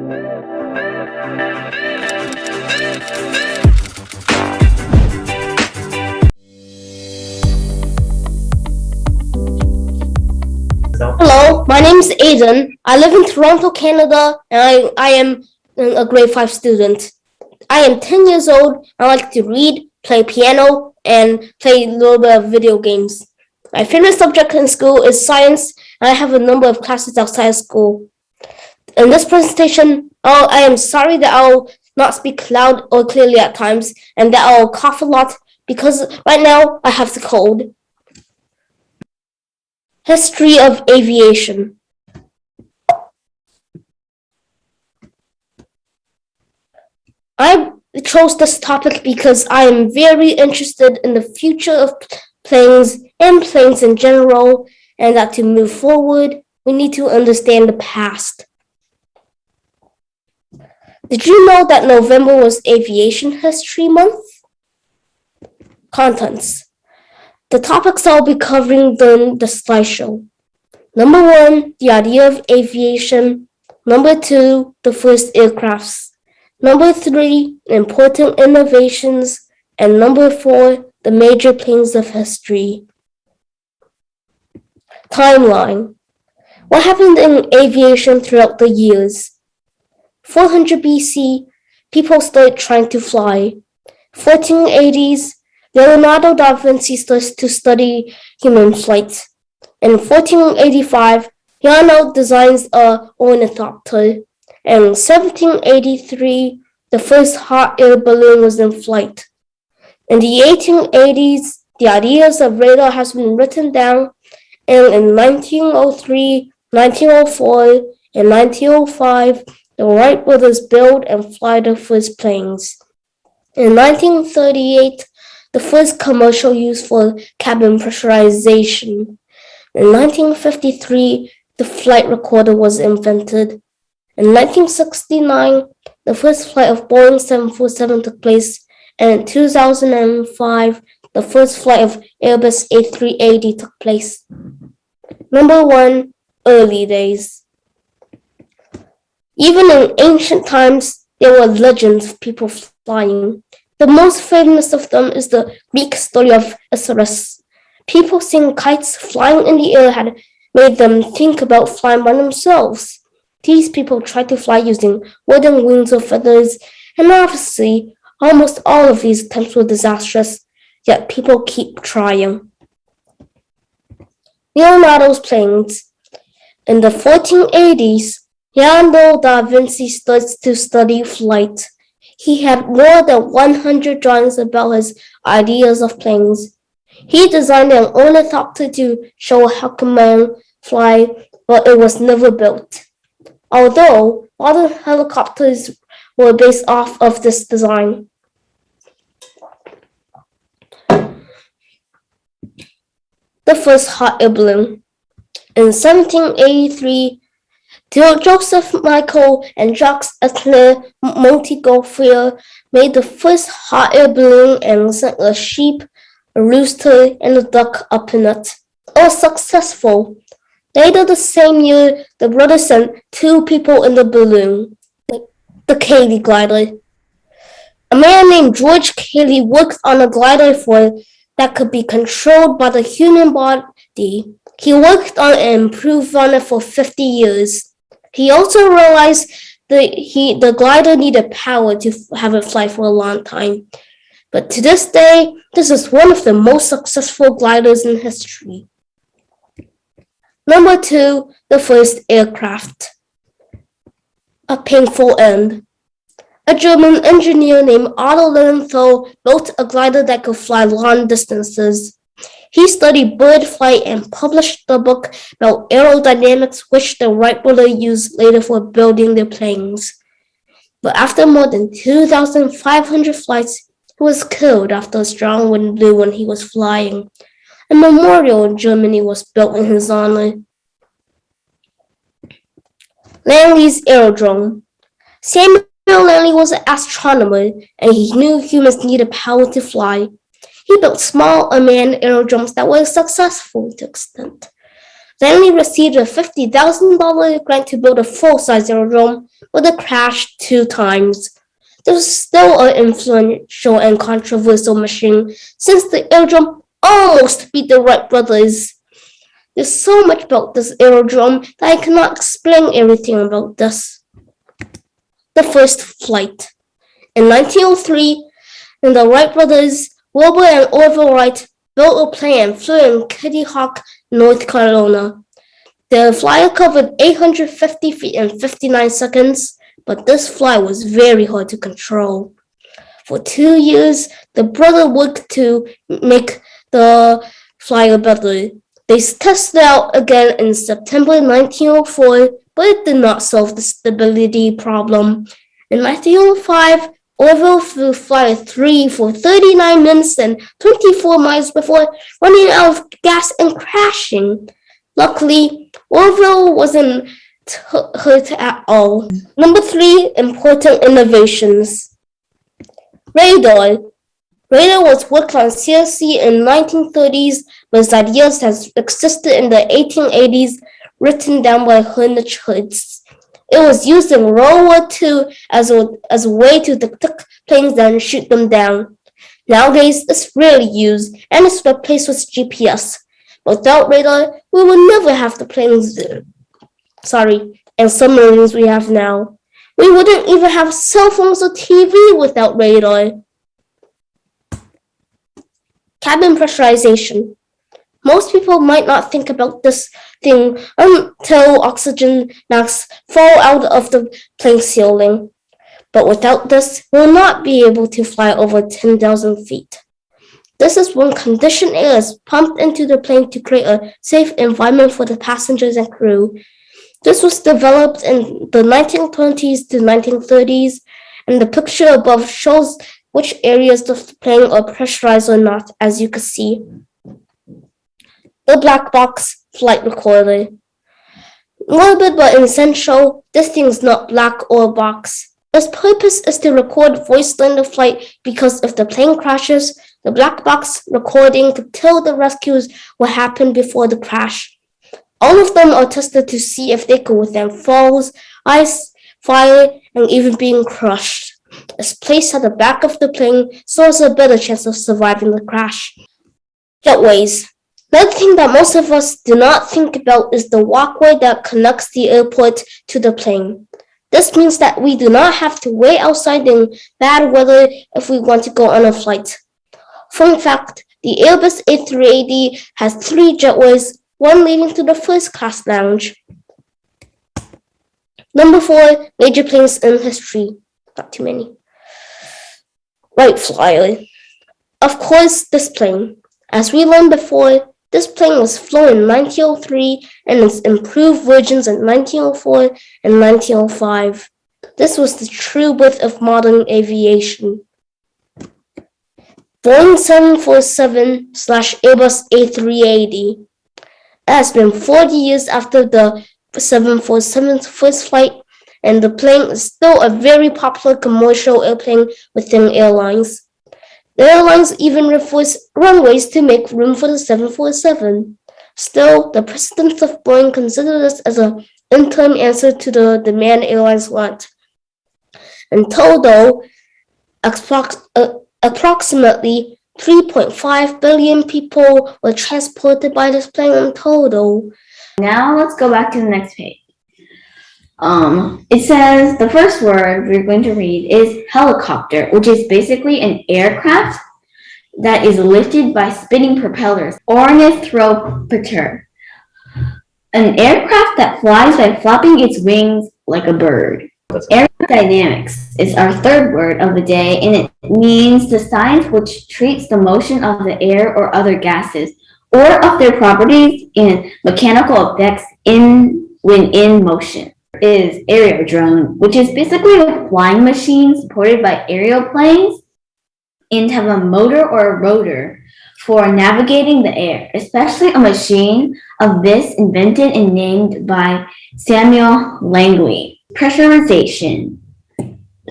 Hello, my name is Ayden. I live in Toronto, Canada, and I am a grade 5 student. I am 10 years old. I like to read, play piano, and play a little bit of video games. My favorite subject in school is science, and I have a number of classes outside of school. In this presentation, I am sorry that I'll not speak loud or clearly at times, and that I'll cough a lot because right now I have the cold. History of aviation. I chose this topic because I am very interested in the future of planes and planes in general, and that to move forward, we need to understand the past. Did you know that November was Aviation History Month? Contents. The topics I'll be covering during the slideshow. Number 1, the idea of aviation. Number 2, the first aircrafts. Number 3, important innovations. And number 4, the major planes of history. Timeline. What happened in aviation throughout the years? 400 BC, people started trying to fly. 1480s, Leonardo da Vinci starts to study human flight. In 1485, Leonardo designs a ornithopter. In 1783, the first hot air balloon was in flight. In the 1880s, the ideas of radar has been written down, and in 1903, 1904, and 1905, the Wright brothers build and fly the first planes. In 1938, the first commercial use for cabin pressurization. In 1953, the flight recorder was invented. In 1969, the first flight of Boeing 747 took place, and in 2005, the first flight of Airbus A380 took place. Number 1, early days. Even in ancient times, there were legends of people flying. The most famous of them is the Greek story of Icarus. People seeing kites flying in the air had made them think about flying by themselves. These people tried to fly using wooden wings or feathers, and obviously, almost all of these attempts were disastrous, yet people keep trying. Leonardo's planes. In the 1480s, Leonardo da Vinci starts to study flight. He had more than 100 drawings about his ideas of planes. He designed an ornithopter to show how man fly, but it was never built. Although modern helicopters were based off of this design. The first hot air balloon. In 1783, Joseph Michael and Jacques Eclair Montgolfier made the first hot air balloon and sent a sheep, a rooster, and a duck up in it. It was successful. Later the same year, the brothers sent 2 people in the balloon, the Cayley glider. A man named George Cayley worked on a glider that could be controlled by the human body. He worked on it and improved on it for 50 years. He also realized the glider needed power to have it fly for a long time. But to this day, this is one of the most successful gliders in history. Number 2, the first aircraft. A painful end. A German engineer named Otto Lilienthal built a glider that could fly long distances. He studied bird flight and published the book about aerodynamics, which the Wright brothers used later for building their planes. But after more than 2,500 flights, he was killed after a strong wind blew when he was flying. A memorial in Germany was built in his honor. Langley's Aerodrome. Samuel Langley was an astronomer, and he knew humans needed power to fly. He built small unmanned aerodromes that were successful to extent. Then he received a $50,000 grant to build a full-size aerodrome, but it crashed 2 times. This was still an influential and controversial machine, since the aerodrome almost beat the Wright brothers. There's so much about this aerodrome that I cannot explain everything about this. The first flight. In 1903, the Wright brothers, Wilbur and Orville Wright, built a plane and flew in Kitty Hawk, North Carolina. The flyer covered 850 feet in 59 seconds, but this flight was very hard to control. For 2 years, the brothers worked to make the flyer better. They tested out again in September 1904, but it did not solve the stability problem. In 1905, Orville flew Flyer 3 for 39 minutes and 24 miles before running out of gas and crashing. Luckily, Orville wasn't hurt at all. Number 3, important innovations. Radar. Radar was worked on seriously in the 1930s, but its ideas has existed in the 1880s, written down by Heinrich Hertz. It was used in World War II as a way to detect planes and shoot them down. Nowadays, it's rarely used and it's replaced with GPS. Without radar, we will never have the planes and submarines we have now. We wouldn't even have cell phones or TV without radar. Cabin pressurization. Most people might not think about this thing until oxygen masks fall out of the plane ceiling. But without this, we will not be able to fly over 10,000 feet. This is when conditioned air is pumped into the plane to create a safe environment for the passengers and crew. This was developed in the 1920s to 1930s, and the picture above shows which areas of the plane are pressurized or not, as you can see. The black box flight recorder. Morbid but essential, this thing is not black or a box. Its purpose is to record voice during the flight because if the plane crashes, the black box recording could tell the rescuers what happened before the crash. All of them are tested to see if they could withstand falls, ice, fire, and even being crushed. It's placed at the back of the plane so there's a better chance of surviving the crash. Jetways. Another thing that most of us do not think about is the walkway that connects the airport to the plane. This means that we do not have to wait outside in bad weather if we want to go on a flight. Fun fact, the Airbus A380 has 3 jetways, one leading to the first class lounge. Number 4, major planes in history. Not too many. Wright Flyer. Of course, this plane. As we learned before, this plane was flown in 1903 and its improved versions in 1904 and 1905. This was the true birth of modern aviation. Boeing 747/Airbus A380. It has been 40 years after the 747's first flight, and the plane is still a very popular commercial airplane within airlines. The airlines even refuse runways to make room for the 747. Still, the presidents of Boeing consider this as an interim answer to the demand airlines want. In total, approximately 3.5 billion people were transported by this plane in total. Now let's go back to the next page. It says the first word we're going to read is helicopter, which is basically an aircraft that is lifted by spinning propellers. Ornithopter, an aircraft that flies by flapping its wings like a bird. Aerodynamics is our third word of the day, and it means the science which treats the motion of the air or other gases, or of their properties and mechanical effects when in motion. Is aerodrome, which is basically a flying machine supported by aeroplanes and have a motor or a rotor for navigating the air, especially a machine of this invented and named by Samuel Langley. Pressurization,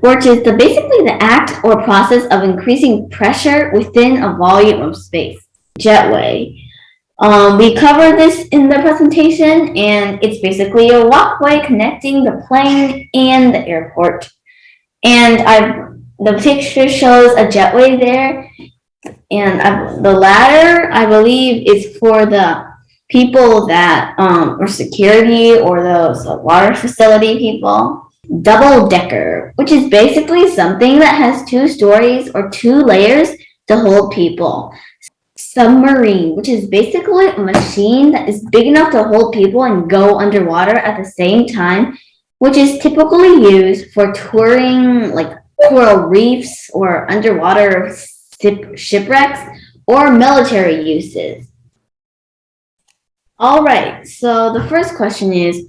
which is basically the act or process of increasing pressure within a volume of space. Jetway, We covered this in the presentation, and it's basically a walkway connecting the plane and the airport. And the picture shows a jetway there, and the ladder, I believe, is for the people that are security or those water facility people. Double decker, which is basically something that has 2 stories or 2 layers to hold people. Submarine, which is basically a machine that is big enough to hold people and go underwater at the same time, which is typically used for touring like coral reefs or underwater shipwrecks or military uses. All right, so the first question is,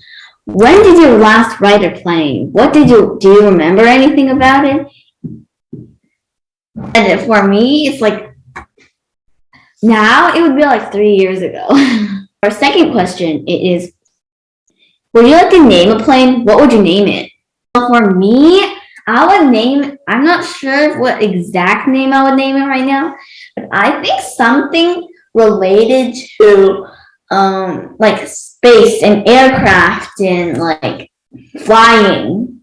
when did you last ride a plane? Do you remember anything about it? And for me, it's like, now it would be like 3 years ago. Our second question is, would you like to name a plane? What would you name it? For me, I'm not sure what exact name I would name it right now, but I think something related to like space and aircraft and like flying.